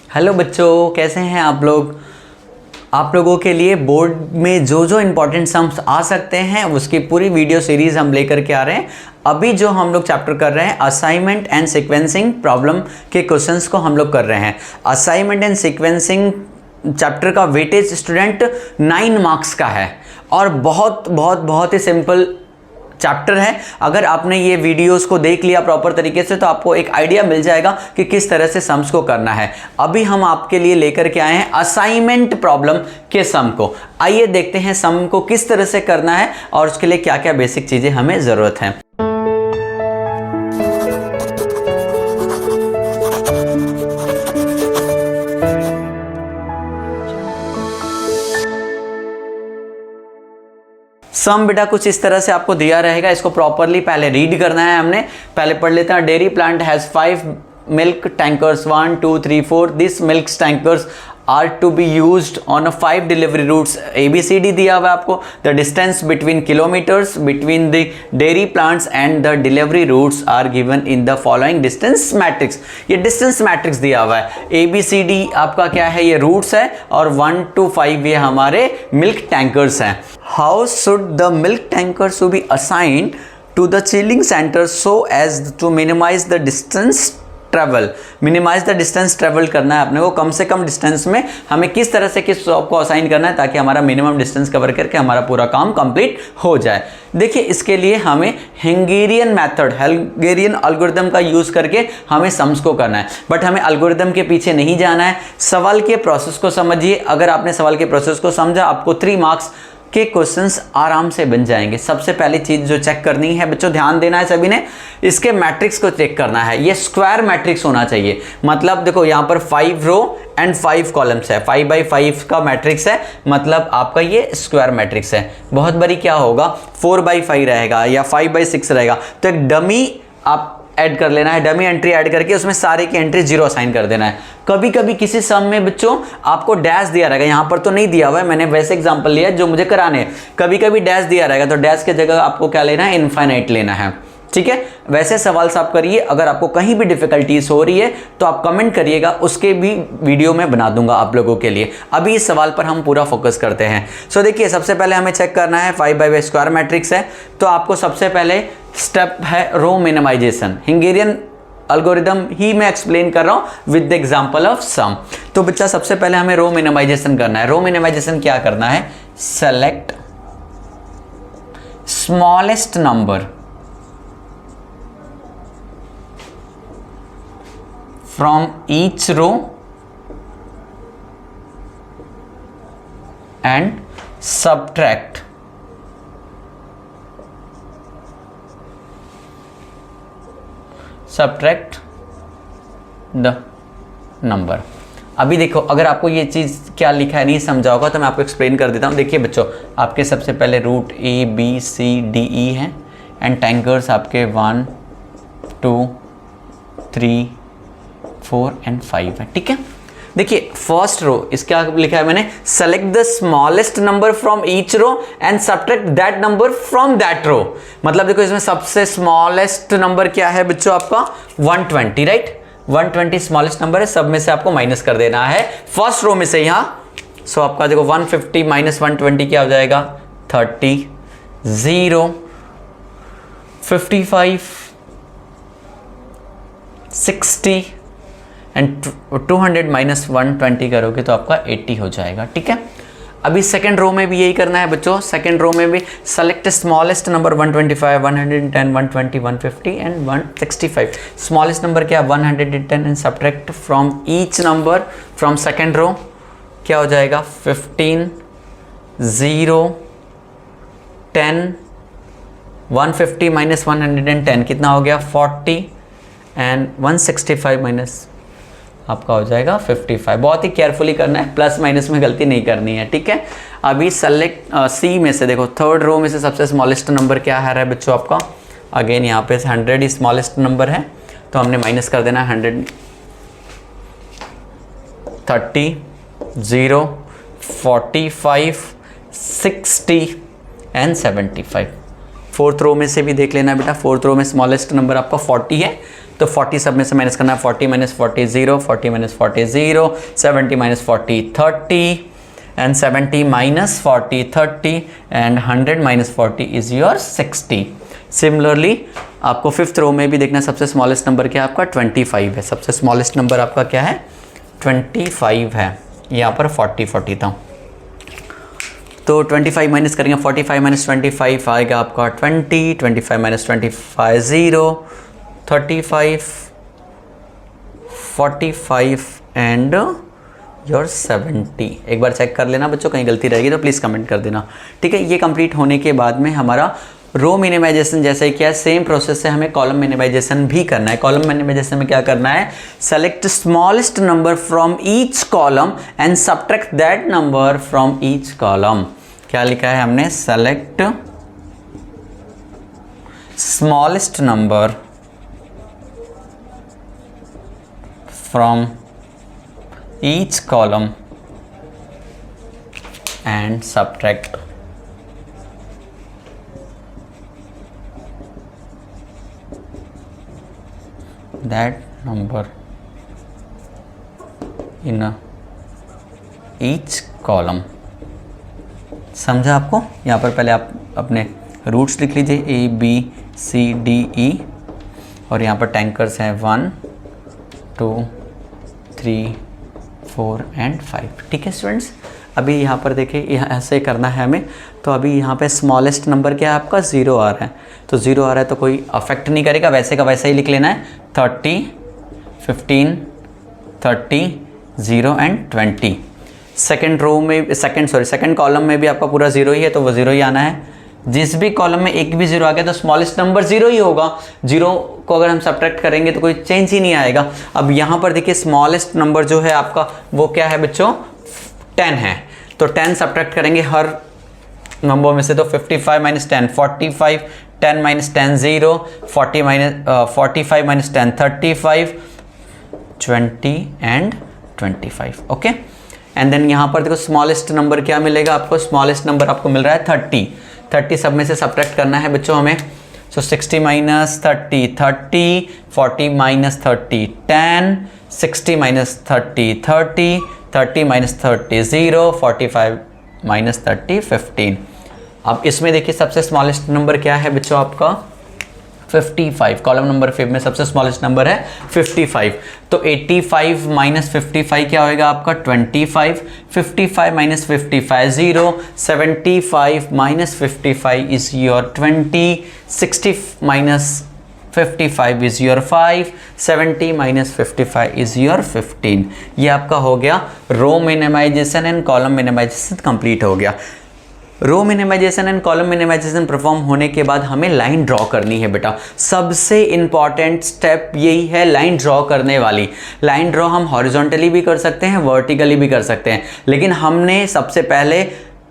Hello बच्चों, कैसे हैं आप लोग। आप लोगों के लिए बोर्ड में जो जो इम्पोर्टेंट सम्स आ सकते हैं उसकी पूरी वीडियो सीरीज़ हम लेकर के आ रहे हैं। अभी जो हम लोग चैप्टर कर रहे हैं असाइनमेंट एंड सीक्वेंसिंग प्रॉब्लम के क्वेश्चंस को हम लोग कर रहे हैं। असाइनमेंट एंड सीक्वेंसिंग चैप्टर का वेटेज स्टूडेंट 9 मार्क्स का है और बहुत ही सिंपल चैप्टर है। अगर आपने ये वीडियोस को देख लिया प्रॉपर तरीके से तो आपको एक आइडिया मिल जाएगा कि किस तरह से सम्स को करना है। अभी हम आपके लिए लेकर के आए हैं असाइनमेंट प्रॉब्लम के सम को। आइए देखते हैं सम को किस तरह से करना है और उसके लिए क्या क्या बेसिक चीजें हमें जरूरत है। सम बेटा कुछ इस तरह से आपको दिया रहेगा, इसको प्रॉपरली पहले रीड करना है। हमने पहले पढ़ लेते हैं। Dairy plant has 5 milk tankers 1 2 3 4 this milk tankers are to be used on 5 delivery routes ABCD दिया हुआ है आपको। The distance between kilometres between the dairy plants and the delivery routes are given in the following distance matrix. ये distance matrix दिया हुआ है। ABCD आपका क्या है, ये रूट्स है और 1 to 5 ये हमारे मिल्क टैंकर्स हैं। How should the milk tankers to be assigned to the chilling centre so as to minimise the distance travel. Minimise the distance travel करना है अपने को, कम से कम डिस्टेंस में हमें किस तरह से किस शॉप को असाइन करना है ताकि हमारा मिनिमम डिस्टेंस कवर करके हमारा पूरा काम कंप्लीट हो जाए। देखिए इसके लिए हमें हंगेरियन मेथड, हंगेरियन एल्गोरिथम का यूज करके हमें सम्स को करना है। बट हमें एल्गोरिथम के पीछे नहीं जाना है, सवाल के प्रोसेस को समझिए। अगर आपने सवाल के प्रोसेस को समझा आपको 3 मार्क्स के क्वेश्चंस आराम से बन जाएंगे। सबसे पहली चीज जो चेक करनी है बच्चों, ध्यान देना है सभी ने, इसके मैट्रिक्स को चेक करना है। ये स्क्वायर मैट्रिक्स होना चाहिए। मतलब देखो यहाँ पर 5 रो एंड 5 कॉलम्स है, 5 by 5 का मैट्रिक्स है, मतलब आपका ये स्क्वायर मैट्रिक्स है। बहुत बड़ी क्या होगा, 4 by 5 रहेगा या 5 by 6 रहेगा। तो एक डमी आप ऐड कर लेना है, डमी एंट्री ऐड करके उसमें सारे की एंट्री 0 असाइन कर देना है। कभी कभी किसी सम में बच्चों आपको डैश दिया रहेगा, यहाँ पर तो नहीं दिया हुआ है, मैंने वैसे एग्जांपल लिया जो मुझे कराने हैं। कभी कभी डैश दिया रहेगा तो डैश की जगह आपको क्या लेना है, इनफाइनाइट लेना है। ठीक है, वैसे सवाल आप करिए। अगर आपको कहीं भी डिफिकल्टीज हो रही है तो आप कमेंट करिएगा, उसके भी वीडियो में बना दूंगा आप लोगों के लिए। अभी इस सवाल पर हम पूरा फोकस करते हैं। सो देखिए सबसे पहले हमें चेक करना है 5 by 5 स्क्वायर मैट्रिक्स है, तो आपको सबसे पहले स्टेप है रो मिनिमाइजेशन। हंगेरियन एल्गोरिथम ही मैं एक्सप्लेन कर रहा हूं with the example of some. तो बच्चा सबसे पहले हमें रो मिनिमाइजेशन करना है। रो मिनिमाइजेशन क्या करना है, select smallest number from each row and subtract the number। अभी देखो अगर आपको ये चीज़ क्या लिखा है नहीं समझा होगा तो मैं आपको एक्सप्लेन कर देता हूँ। देखिए बच्चों आपके सबसे पहले रूट ABCDE हैं एंड टैंकर्स आपके 1 2 3 4 and 5 है। ठीक है, देखिए फर्स्ट रो इसका लिखा है मैंने, select the smallest number from each row and subtract that number from that row. मतलब देखो इसमें सबसे स्मॉलेस्ट नंबर क्या है बच्चों आपका 120, राइट। 120 स्मॉलेस्ट नंबर है, सब में से आपको माइनस कर देना है फर्स्ट रो में से यहाँ। सो आपका देखो 150 माइनस 120 क्या हो जाएगा, 30 0 55 60 एंड 200 माइनस 120 करोगे तो आपका 80 हो जाएगा। ठीक है, अभी सेकेंड रो में भी यही करना है बच्चों। सेकेंड रो में भी select smallest number 125 110 120 150 and 165। Smallest number क्या 110 and subtract from each number from second row क्या हो जाएगा 15 0 10 150 माइनस 110 कितना हो गया 40 एंड 165 माइनस आपका हो जाएगा 55। बहुत ही केयरफुली करना है, प्लस माइनस में गलती नहीं करनी है। ठीक है, अभी सेलेक्ट सी में से देखो थर्ड रो में से सबसे स्मॉलेस्ट नंबर क्या है बच्चों आपका, अगेन यहाँ पे 100 ही स्मॉलेस्ट नंबर है तो हमने माइनस कर देना 100 30 0 45 60 एंड 75। फोर्थ रो में से भी देख लेना बेटा, फोर्थ रो में स्मॉलेस्ट नंबर आपका 40 है तो 40 सब में से माइनस करना है, 40 minus 40 0, 40 minus 40 0, 70 minus 40 30 and 70 minus 40 30 and 100 minus 40 is your 60. Similarly आपको फिफ्थ रो में भी देखना, सबसे स्मॉलेस्ट नंबर क्या है आपका 25 है, सबसे स्मॉलेस्ट नंबर आपका क्या है 25 है, यहाँ पर 40 था, तो 25 माइनस करेंगे, 45 माइनस 25 आएगा आपका 20, 25 माइनस 25 0, 35 45 एंड योर 70। एक बार चेक कर लेना बच्चों, कहीं गलती रहेगी तो प्लीज़ कमेंट कर देना, ठीक है। ये कंप्लीट होने के बाद में हमारा रो मिनिमाइजेशन जैसे किया, सेम प्रोसेस से हमें कॉलम मिनिमाइजेशन भी करना है। कॉलम मिनिमाइजेशन में क्या करना है, select smallest number from each column and subtract that number from each column. क्या लिखा है हमने, select smallest number from each column and subtract that number in each column। समझा आपको? यहाँ पर पहले आप अपने रूट्स लिख लीजिए, A B C D E, और यहाँ पर टैंकर्स हैं 1 2 3 4 एंड 5, ठीक है स्टूडेंट्स। अभी यहाँ पर देखिए, यहाँ ऐसे करना है हमें, तो अभी यहाँ पे स्मॉलेस्ट नंबर क्या है आपका 0 आ रहा है, तो 0 आ रहा है तो कोई अफेक्ट नहीं करेगा, वैसे का वैसे ही लिख लेना है, 30 15 30 0 एंड 20। सेकेंड रो में सेकेंड कॉलम में भी आपका पूरा 0 ही है, तो वो 0 ही आना है। जिस भी कॉलम में एक भी 0 आ गया तो स्मॉलेस्ट नंबर 0 ही होगा, 0 को अगर हम सब्ट्रैक्ट करेंगे तो कोई चेंज ही नहीं आएगा। अब यहाँ पर देखिए स्मॉलेस्ट नंबर जो है आपका वो क्या है बच्चों, 10 है, तो 10 सब्ट्रैक्ट करेंगे हर नंबर में से, तो 55 minus 10 45, 10 minus 10 0, 45 minus 10 35, 20 and 25, okay. And then यहाँ पर देखो स्मॉलेस्ट नंबर क्या मिलेगा आपको, स्मॉलेस्ट नंबर आपको मिल रहा है 30 सब में से सब्ट्रैक्ट करना है बच्चों हमें, सो 60 minus 30 30, 40 minus 30 10, 60 minus 30 30, 30 minus 30 0, 45 minus 30 15। अब इसमें देखिए सबसे स्मॉलेस्ट नंबर क्या है बच्चों आपका 55, कॉलम नंबर 5 में सबसे स्मॉलेस्ट नंबर है 55, तो 85 माइनस 55 क्या होएगा आपका 25, 55 minus 55 0, 75 minus 55 is your 20, 60 minus 55 is your 5, 70 minus 55 is your 15। ये आपका हो गया row minimisation and column minimization complete हो गया। Row minimisation and column minimization perform होने के बाद हमें लाइन ड्रॉ करनी है बेटा। सबसे इंपॉर्टेंट स्टेप यही है लाइन ड्रॉ करने वाली। लाइन ड्रॉ हम हॉरिजॉन्टली भी कर सकते हैं, वर्टिकली भी कर सकते हैं, लेकिन हमने सबसे पहले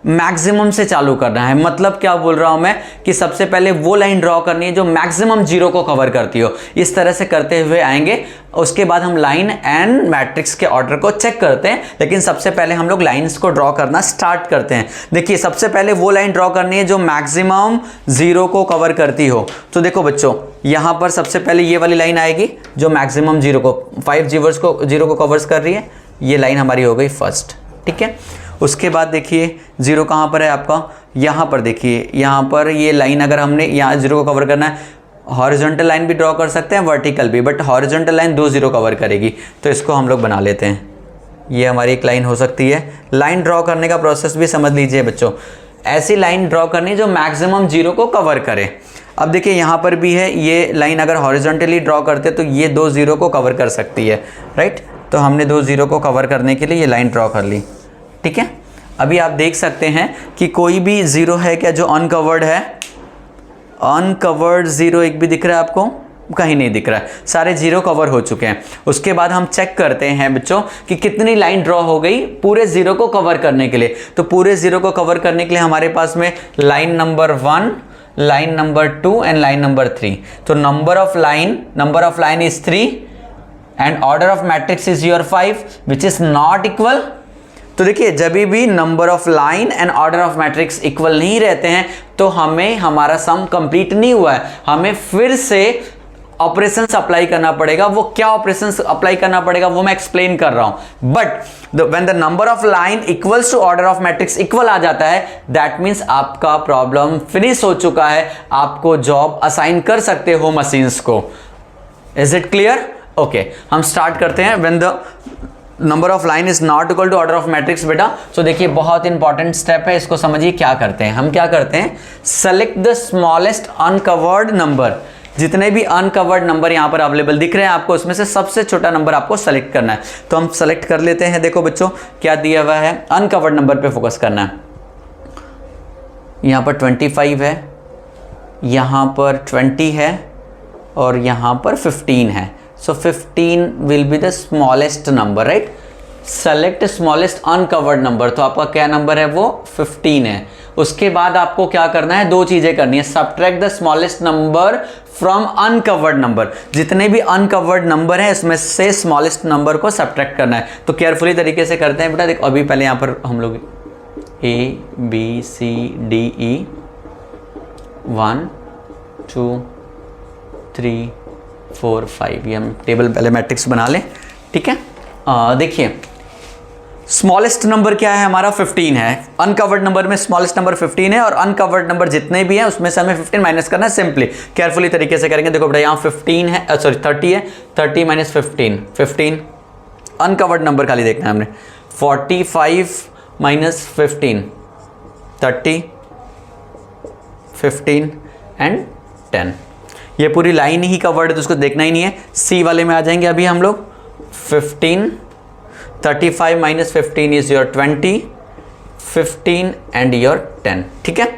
मैक्सिमम से चालू करना है। मतलब क्या बोल रहा हूं मैं कि सबसे पहले वो लाइन ड्रॉ करनी है जो मैक्सिमम 0 को कवर करती हो। इस तरह से करते हुए आएंगे, उसके बाद हम लाइन एंड मैट्रिक्स के ऑर्डर को चेक करते हैं, लेकिन सबसे पहले हम लोग लाइंस को ड्रॉ करना स्टार्ट करते हैं। देखिए सबसे पहले वो लाइन ड्रॉ करनी है जो मैक्सिमम 0 को कवर करती हो। तो देखो बच्चों, यहां पर सबसे पहले ये वाली लाइन आएगी जो मैक्सिमम 0 को 5 0 को कवर्स कर रही है। ये लाइन हमारी हो गई फर्स्ट, ठीक है। उसके बाद देखिए 0 कहाँ पर है आपका, यहाँ पर देखिए, यहाँ पर ये लाइन अगर हमने यहाँ 0 को कवर करना है, हॉरिजॉन्टल लाइन भी ड्रॉ कर सकते हैं, वर्टिकल भी, बट हॉरिजॉन्टल लाइन 2 0 कवर करेगी, तो इसको हम लोग बना लेते हैं। ये हमारी एक लाइन हो सकती है। लाइन ड्रॉ करने का प्रोसेस भी समझ लीजिए बच्चों, ऐसी लाइन ड्रॉ करनी जो मैक्सिमम 0 को कवर करे। अब देखिए यहाँ पर भी है, ये लाइन अगर हॉरिजॉन्टली ड्रॉ करते तो ये 2 0 को कवर कर सकती है, राइट। तो हमने 2 0 को कवर करने के लिए ये लाइन ड्रॉ कर ली, ठीक है। अभी आप देख सकते हैं कि कोई भी 0 है क्या जो अनकवर्ड है, अनकवर्ड 0 एक भी दिख रहा है आपको, कहीं नहीं दिख रहा है, सारे 0 कवर हो चुके हैं। उसके बाद हम चेक करते हैं बच्चों कि कितनी लाइन ड्रॉ हो गई पूरे 0 को कवर करने के लिए। तो पूरे 0 को कवर करने के लिए हमारे पास में line number 1, line number 2 and line number 3। तो number of line is 3 and order of matrix is your 5 which is not equal. तो देखिए जब भी number of line and order of matrix equal नहीं रहते हैं तो हमें हमारा सम कंप्लीट नहीं हुआ है, हमें फिर से ऑपरेशंस अप्लाई करना पड़ेगा। वो क्या ऑपरेशंस अप्लाई करना पड़ेगा वो मैं एक्सप्लेन कर रहा हूं। But when the number of line equals to order of matrix equal आ जाता है, दैट मींस आपका प्रॉब्लम फिनिश हो चुका है, आपको जॉब असाइन कर सकते हो मशीन्स को। Is it clear? ओके, हम स्टार्ट करते हैं। When the number of line is not equal to order of matrix बेटा, तो देखिए बहुत इंपॉर्टेंट स्टेप है, इसको समझिए। क्या करते हैं हम, क्या करते हैं, select the smallest uncovered number. जितने भी अनकवर्ड नंबर यहां पर अवेलेबल दिख रहे हैं आपको, उसमें से सबसे छोटा नंबर आपको सेलेक्ट करना है। तो हम सेलेक्ट कर लेते हैं। देखो बच्चों क्या दिया हुआ है, अनकवर्ड नंबर पे फोकस करना है। यहां पर 25 है, यहां पर 20 है और यहां पर 15 है। So 15 will be the smallest number, right? Select smallest uncovered number। तो आपका क्या नंबर है, वो 15 है। उसके बाद आपको क्या करना है, दो चीजें करनी है। Subtract the smallest number from uncovered number। जितने भी uncovered नंबर है इसमें से smallest नंबर को subtract करना है। तो केयरफुली तरीके से करते हैं बेटा। देखो अभी पहले यहाँ पर हम लोग A B C D E 1 2 3 4 5, ये हम टेबल पहले मैट्रिक्स बना लें, ठीक है। देखिए स्मॉलेस्ट नंबर क्या है हमारा, 15 है। अनकवर्ड नंबर में स्मॉलेस्ट नंबर 15 है और अनकवर्ड नंबर जितने भी हैं उसमें से हमें 15 माइनस करना है। सिंपली केयरफुली तरीके से करेंगे। देखो बेटा यहाँ 15 है, सॉरी 30 है, 30 माइनस 15, 15 अनकवर्ड नंबर खाली देखना है हमने। 45 माइनस 15, 30, 15 एंड 10। ये पूरी लाइन ही कवर्ड है तो उसको देखना ही नहीं है। सी वाले में आ जाएंगे अभी हम लोग। 15, 35 minus 15 is your 20, 15 and your 10, ठीक है।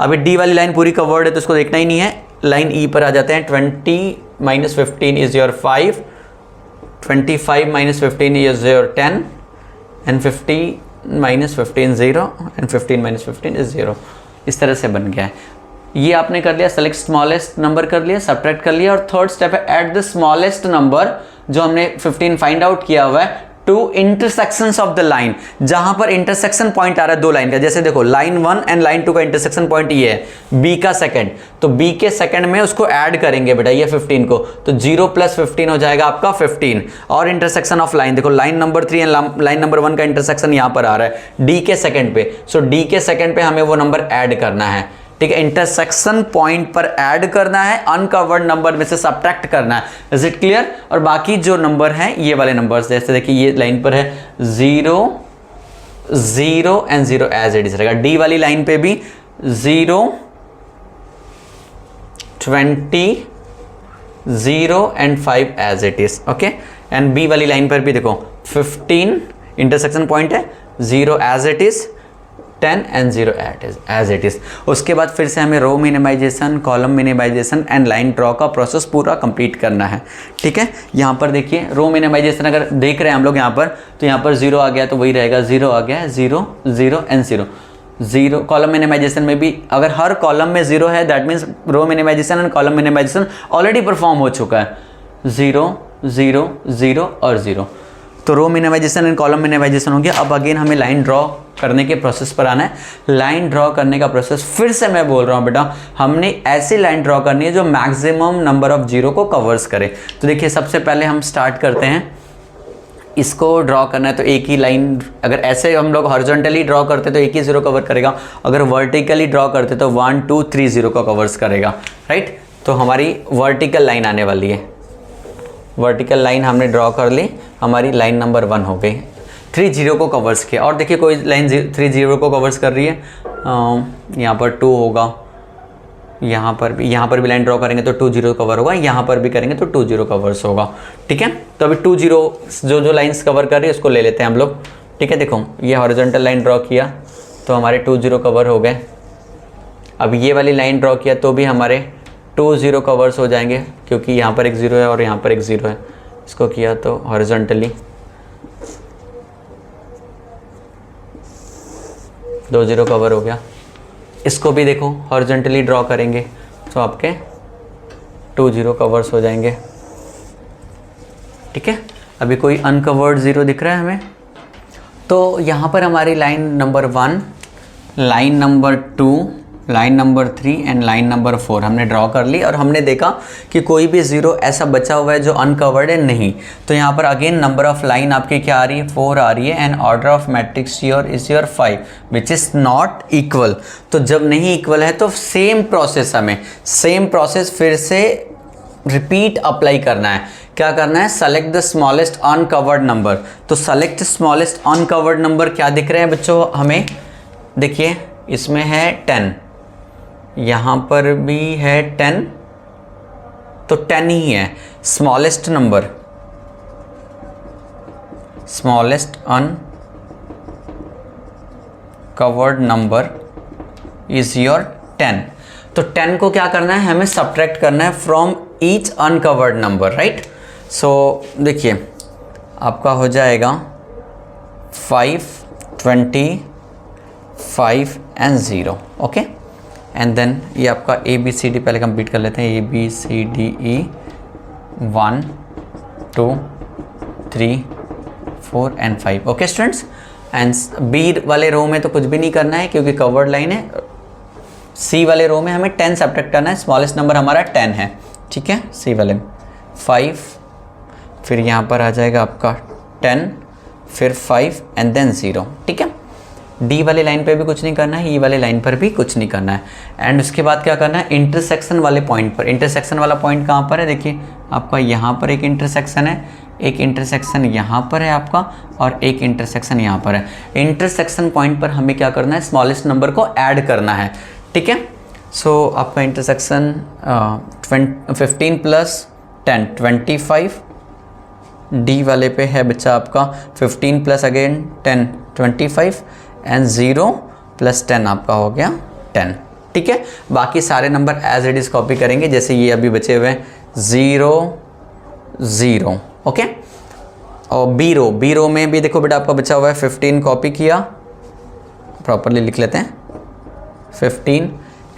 अभी डी वाली लाइन पूरी कवर्ड है तो उसको देखना ही नहीं है। लाइन ई पर आ जाते हैं। 20 minus 15 is your 5, 25 minus 15 is your 10 and 50 minus 15 0 and 15 minus 15 is 0। इस तरह से बन गया है। ये आपने कर लिया, सेलेक्ट स्मॉलेस्ट नंबर कर लिया, सब्ट्रैक्ट कर लिया। और थर्ड स्टेप है ऐड द स्मॉलेस्ट नंबर, जो हमने 15 फाइंड आउट किया हुआ है, to intersections of the line. जहां पर इंटरसेक्शन पॉइंट आ रहा है दो लाइन का, जैसे देखो लाइन 1 एंड लाइन 2 का इंटरसेक्शन पॉइंट ये है, बी का सेकंड। तो बी के सेकंड में उसको ऐड करेंगे बेटा ये 15 को, तो 0 प्लस 15 हो जाएगा आपका 15। और इंटरसेक्शन ऑफ लाइन, देखो line number 3 and line number 1 का इंटरसेक्शन यहां पर आ रहा है डी के सेकंड पे। सो डी के सेकंड पे हमें वो नंबर ऐड करना है, ठीक है। इंटरसेक्शन पॉइंट पर ऐड करना है, अनकवर्ड नंबर में से सब्ट्रैक्ट करना है। Is it clear? और बाकी जो नंबर हैं ये वाले नंबर्स, जैसे देखिए ये लाइन पर है 0 0 एंड 0 एज इट इज रहेगा। डी वाली लाइन पे भी 0 20 0 and 5 as it is, okay. And B वाली लाइन पर भी देखो 15 इंटरसेक्शन पॉइंट है, 0 as it is, 10 and 0 as it is. उसके बाद फिर से हमें row minimization, column minimization and line draw का प्रोसेस पूरा कंप्लीट करना है, ठीक है। यहाँ पर देखिए रो मिनिमाइजेशन अगर देख रहे हैं हम लोग यहाँ पर, तो यहाँ पर 0 आ गया तो वही रहेगा, 0 आ गया है, 0 0 एंड 0 0। कॉलम मिनिमाइजेशन में भी अगर हर कॉलम में 0 है, that means row minimisation and column minimisation already perform हो चुका है। 0 0 0 और 0, तो row minimisation and column minimisation हो गया। अब अगेन हमें लाइन ड्रॉ करने के प्रोसेस पर आना है। लाइन ड्रॉ करने का प्रोसेस फिर से मैं बोल रहा हूँ बेटा, हमने ऐसी लाइन ड्रॉ करनी है जो मैक्सिमम नंबर ऑफ जीरो को कवर्स करे। तो देखिए सबसे पहले हम स्टार्ट करते हैं, इसको ड्रॉ करना है तो एक ही लाइन, अगर ऐसे हम लोग हॉरिजॉन्टली ड्रॉ करते तो एक ही जीरो कवर करेगा, अगर वर्टिकली ड्रॉ करते तो 1 2 3 जीरो को कवर्स करेगा, राइट। तो हमारी वर्टिकल लाइन आने वाली है, वर्टिकल लाइन हमने ड्रॉ कर ली, हमारी लाइन नंबर 1 हो गई, 3 जीरो को कवर्स किया। और देखिए कोई लाइन 3 जीरो को कवर्स कर रही है, यहाँ पर 2 होगा, यहाँ पर भी लाइन ड्रॉ करेंगे तो 2 जीरो कवर होगा, यहाँ पर भी करेंगे तो 2 जीरो कवर्स होगा, ठीक है। तो अभी 2 जीरो जो लाइंस कवर कर रही है उसको ले लेते हैं हम लोग, ठीक है। देखो ये हॉरिजॉन्टल लाइन ड्रॉ किया तो हमारे 2 जीरो कवर हो गए। अब ये वाली लाइन ड्रॉ किया तो भी हमारे 2 जीरो कवर्स हो जाएंगे, क्योंकि यहाँ पर एक ज़ीरो है और यहाँ पर एक ज़ीरो है। इसको किया तो हॉरिजॉन्टली 2 जीरो कवर हो गया। इसको भी देखो हॉरिजॉन्टली ड्रॉ करेंगे तो आपके 2 जीरो कवर्स हो जाएंगे, ठीक है। अभी कोई अनकवर्ड ज़ीरो दिख रहा है हमें, तो यहाँ पर हमारी line number 1, line number 2 line number 3 and line number 4 हमने ड्रॉ कर ली और हमने देखा कि कोई भी ज़ीरो ऐसा बचा हुआ है जो अनकवर्ड है नहीं। तो यहाँ पर अगेन नंबर ऑफ लाइन आपकी क्या आ रही है, 4 आ रही है and order of matrix your is your 5 which is not equal. तो जब नहीं इक्वल है तो सेम प्रोसेस, हमें सेम प्रोसेस फिर से रिपीट अप्लाई करना है। क्या करना है, select the smallest uncovered number. तो सेलेक्ट स्मॉलेस्ट अनकवर्ड नंबर क्या दिख रहे हैं बच्चों हमें, देखिए इसमें है 10, यहाँ पर भी है 10, तो 10 ही है smallest number, smallest uncovered number is your 10। तो 10 को क्या करना है, हमें सब्ट्रैक्ट करना है from each uncovered number, right. So देखिए आपका हो जाएगा 5, 20, 5 एंड 0, ओके। एंड देन ये आपका ABCD पहले कंप्लीट कर लेते हैं, ABCDE 1 2 3 4 and 5, okay students. And B वाले रो में तो कुछ भी नहीं करना है क्योंकि कवर्ड लाइन है। सी वाले रो में हमें 10 सब्ट्रैक्ट करना है, स्मॉलेस्ट नंबर हमारा 10 है, ठीक है। सी वाले में 5, फिर यहाँ पर आ जाएगा आपका 10, फिर 5 एंड देन 0, ठीक है। डी वाले लाइन पे भी कुछ नहीं करना है, ई वाले लाइन पर भी कुछ नहीं करना है। एंड उसके बाद क्या करना है, इंटरसेक्शन वाले पॉइंट पर, इंटरसेक्शन वाला पॉइंट कहाँ पर है, देखिए आपका यहाँ पर एक इंटरसेक्शन है, एक इंटरसेक्शन यहाँ पर है आपका, और एक इंटरसेक्शन यहाँ पर है। इंटरसेक्शन पॉइंट पर हमें क्या करना है, स्मॉलेस्ट नंबर को ऐड करना है, ठीक है। सो आपका इंटरसेक्शन 15 प्लस 10 25, डी वाले पे है बच्चा आपका 15 प्लस अगेन 10 25 एंड 0 प्लस 10 आपका हो गया 10, ठीक है। बाकी सारे number as it is copy करेंगे जैसे ये अभी बचे हुए हैं 0 0, ओके। और बी रो में भी देखो बेटा आपका बचा हुआ है 15 कॉपी किया, प्रॉपरली लिख लेते हैं 15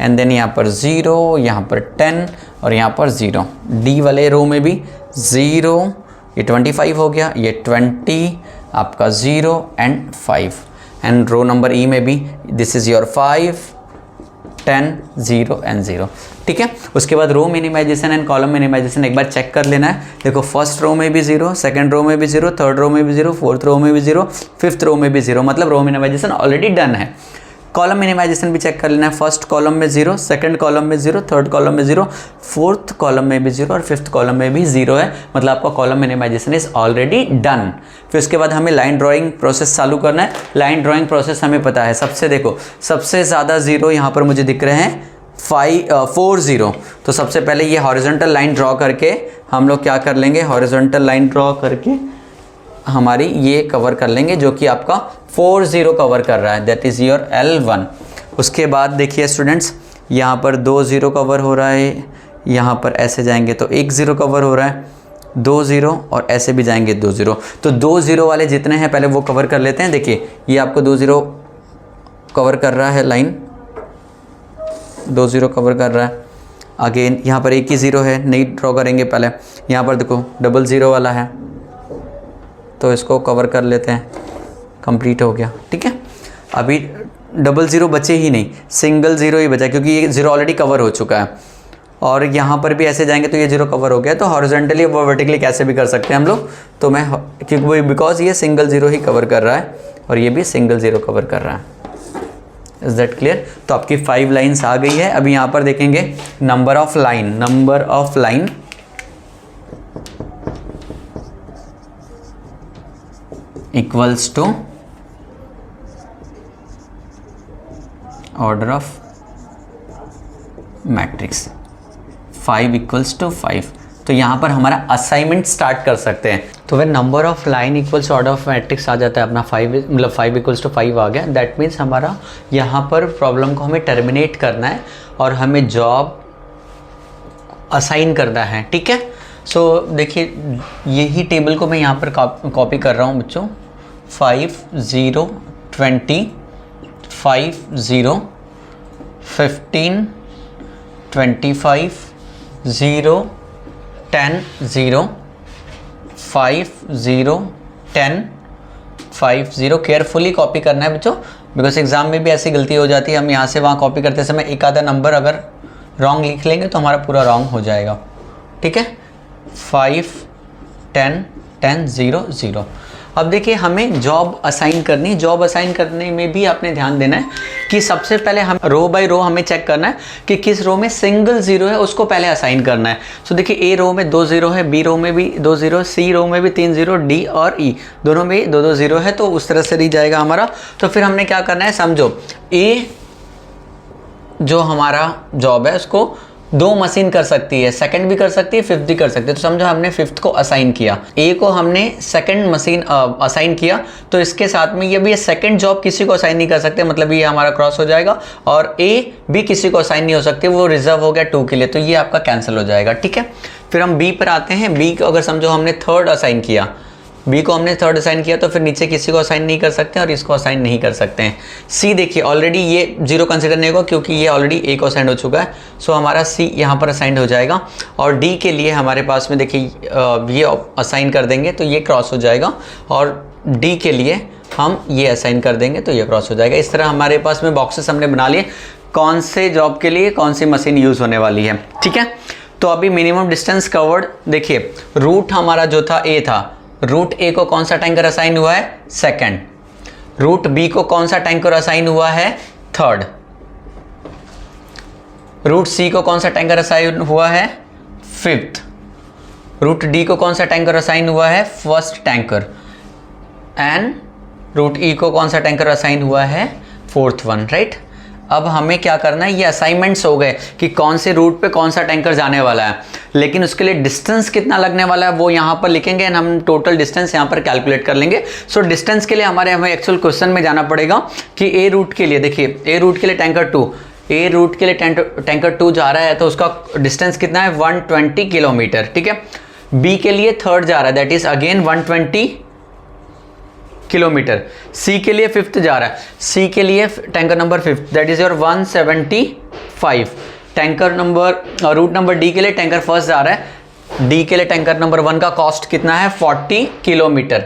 एंड देन यहाँ पर 0, यहाँ पर 10 और यहाँ पर 0। डी वाले रो में भी 0, ये 25 हो गया, ये 20 आपका 0 and 5। And row number E में भी दिस इज़ योर 5 10 0 एंड 0, ठीक है। उसके बाद रो मिनिमाइजेशन एंड कॉलम मिनिमाइजेशन एक बार चेक कर लेना है। देखो फर्स्ट रो में भी 0, सेकंड रो में भी 0, थर्ड रो में भी 0, फोर्थ रो में भी 0, फिफ्थ रो में भी 0, मतलब रो मिनिमाइजेशन ऑलरेडी डन है। कॉलम मिनिमाइजेशन भी चेक कर लेना है, फर्स्ट कॉलम में 0, सेकंड कॉलम में 0, थर्ड कॉलम में 0, फोर्थ कॉलम में भी 0 और फिफ्थ कॉलम में भी 0 है, मतलब आपका column minimisation is already done. फिर उसके बाद हमें लाइन ड्राइंग प्रोसेस चालू करना है। लाइन ड्राइंग प्रोसेस हमें पता है, सबसे ज़्यादा 0 यहाँ पर मुझे दिख रहे हैं 4 0। तो सबसे पहले ये हॉरिजॉन्टल लाइन ड्रॉ करके हम लोग क्या कर लेंगे, हॉरिजॉन्टल लाइन ड्रॉ करके हमारी ये कवर कर लेंगे जो कि आपका 4 0 कवर कर रहा है, दैट इज़ योर L1। उसके बाद देखिए स्टूडेंट्स यहाँ पर 2 0 कवर हो रहा है, यहाँ पर ऐसे जाएंगे तो 1 0 कवर हो रहा है, 2 0 और ऐसे भी जाएंगे 2 0। तो 2 0 वाले जितने हैं पहले वो कवर कर लेते हैं। देखिए ये आपको 2 0 कवर कर रहा है, लाइन 2 0 कवर कर रहा है। अगेन यहाँ पर एक ही 0 है, नहीं ड्रॉ करेंगे पहले। यहाँ पर देखो 0 0 वाला है तो इसको कवर कर लेते हैं, कंप्लीट हो गया, ठीक है। अभी 0 0 बचे ही नहीं, सिंगल 0 ही बचा क्योंकि ये 0 ऑलरेडी कवर हो चुका है। और यहाँ पर भी ऐसे जाएंगे तो ये 0 कवर हो गया, तो हॉरिजॉन्टली व वर्टिकली कैसे भी कर सकते हैं हम लोग। तो मैं क्योंकि बिकॉज ये सिंगल 0 ही कवर कर रहा है और ये भी सिंगल 0 कवर कर रहा है। Is that clear? तो आपकी 5 लाइन्स आ गई है। अभी यहाँ पर देखेंगे number of line equals to order of matrix, 5 equals to 5। तो यहाँ पर हमारा असाइनमेंट स्टार्ट कर सकते हैं। तो वह number of line equals order of matrix आ जाता है अपना 5, मतलब 5 इक्वल्स टू 5 आ गया। दैट मीन्स हमारा यहाँ पर प्रॉब्लम को हमें टर्मिनेट करना है और हमें जॉब असाइन करना है, ठीक है। सो देखिए यही टेबल को मैं यहाँ पर कॉपी कर रहा हूँ बच्चों, 5 0 20 5 0 15 25 0 10 0 5 0 10 50। केयरफुली कॉपी करना है बच्चों, बिकॉज एग्जाम में भी ऐसी गलती हो जाती है, हम यहाँ से वहाँ कॉपी करते समय एक आधा नंबर अगर रॉन्ग लिख लेंगे तो हमारा पूरा रॉन्ग हो जाएगा। ठीक है, 5 10 10 0 0। अब देखिए हमें जॉब असाइन करनी, जॉब असाइन करने में भी आपने ध्यान देना है कि सबसे पहले हम रो बाय रो हमें चेक करना है कि किस रो में सिंगल जीरो है, उसको पहले असाइन करना है। सो देखिए ए रो में 2 जीरो है, बी रो में भी 2 जीरो, सी रो में भी 3 जीरो, डी और ई दोनों में 2 2 जीरो है, तो उस तरह से दी जाएगा हमारा। तो फिर हमने क्या करना है, समझो ए जो हमारा जॉब है उसको 2 मशीन कर सकती है, सेकंड भी कर सकती है, फिफ्थ भी कर सकती है। तो समझो हमने फिफ्थ को असाइन किया, ए को हमने सेकंड मशीन असाइन किया, तो इसके साथ में ये भी सेकंड जॉब किसी को असाइन नहीं कर सकते, मतलब ये हमारा क्रॉस हो जाएगा। और ए भी किसी को असाइन नहीं हो सकती, वो रिजर्व हो गया 2 के लिए, तो ये आपका कैंसिल हो जाएगा। ठीक है, फिर हम बी पर आते हैं। बी को अगर समझो हमने थर्ड असाइन किया, बी को हमने थर्ड असाइन किया, तो फिर नीचे किसी को असाइन नहीं कर सकते और इसको असाइन नहीं कर सकते हैं। सी देखिए ऑलरेडी ये 0 कंसिडर नहीं होगा क्योंकि ये ऑलरेडी ए को असाइन हो चुका है, सो हमारा सी यहाँ पर असाइन हो जाएगा। और डी के लिए हमारे पास में देखिए ये असाइन कर देंगे तो ये क्रॉस हो जाएगा, और डी के लिए हम ये असाइन कर देंगे तो ये क्रॉस हो जाएगा। इस तरह हमारे पास में बॉक्सेस हमने बना लिए, कौन से जॉब के लिए कौन सी मशीन यूज़ होने वाली है। ठीक है, तो अभी मिनिमम डिस्टेंस कवर्ड देखिए, रूट हमारा जो था ए था, रूट ए को कौन सा टैंकर असाइन हुआ है, सेकंड। रूट बी को कौन सा टैंकर असाइन हुआ है, थर्ड। रूट सी को कौन सा टैंकर असाइन हुआ है, फिफ्थ। रूट डी को कौन सा टैंकर असाइन हुआ है, फर्स्ट टैंकर। एंड रूट ई को कौन सा टैंकर असाइन हुआ है, फोर्थ वन, राइट। अब हमें क्या करना है, ये असाइनमेंट्स हो गए कि कौन से रूट पे कौन सा टैंकर जाने वाला है, लेकिन उसके लिए डिस्टेंस कितना लगने वाला है वो यहाँ पर लिखेंगे एंड हम टोटल डिस्टेंस यहाँ पर कैलकुलेट कर लेंगे। सो डिस्टेंस के लिए हमें एक्चुअल क्वेश्चन में जाना पड़ेगा कि ए रूट के लिए, देखिए ए रूट के लिए टैंकर 2, ए रूट के लिए टैंकर 2 जा रहा है तो उसका डिस्टेंस कितना है, 120 किलोमीटर। ठीक है, बी के लिए थर्ड जा रहा है, that is again 120 kilometre. C के लिए फिफ्थ जा रहा है, सी के लिए tanker number fifth, that is your 175। Tanker number route number D के लिए टैंकर फर्स्ट जा रहा है, डी के लिए टैंकर नंबर 1 का कॉस्ट कितना है, 40 किलोमीटर।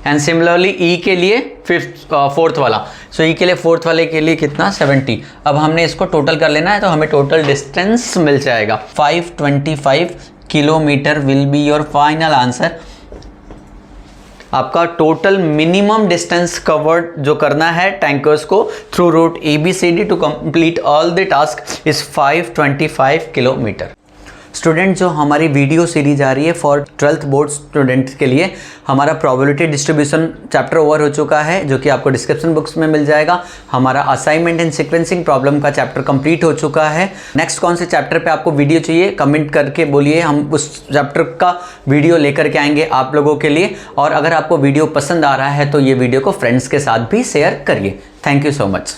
एंड सिमिलरली ई के लिए फोर्थ वाला, सो ई के लिए फोर्थ वाले के लिए कितना, 70। अब हमने इसको टोटल कर लेना है तो हमें टोटल डिस्टेंस मिल जाएगा 525 kilometre will be your final answer. आपका टोटल मिनिमम डिस्टेंस कवर्ड जो करना है टैंकर्स को through route ABCD to complete all the task is 525 kilometre. Student, जो हमारी वीडियो सीरीज आ रही है फॉर 12th बोर्ड स्टूडेंट्स के लिए, हमारा प्रोबेबिलिटी डिस्ट्रीब्यूशन चैप्टर ओवर हो चुका है जो कि आपको डिस्क्रिप्शन बुक्स में मिल जाएगा। हमारा असाइनमेंट एंड सीक्वेंसिंग प्रॉब्लम का चैप्टर कंप्लीट हो चुका है। नेक्स्ट कौन से चैप्टर पे आपको वीडियो चाहिए कमेंट करके बोलिए, हम उस चैप्टर का वीडियो लेकर के आएंगे आप लोगों के लिए। और अगर आपको वीडियो पसंद आ रहा है तो ये वीडियो को फ्रेंड्स के साथ भी शेयर करिए। Thank you so much.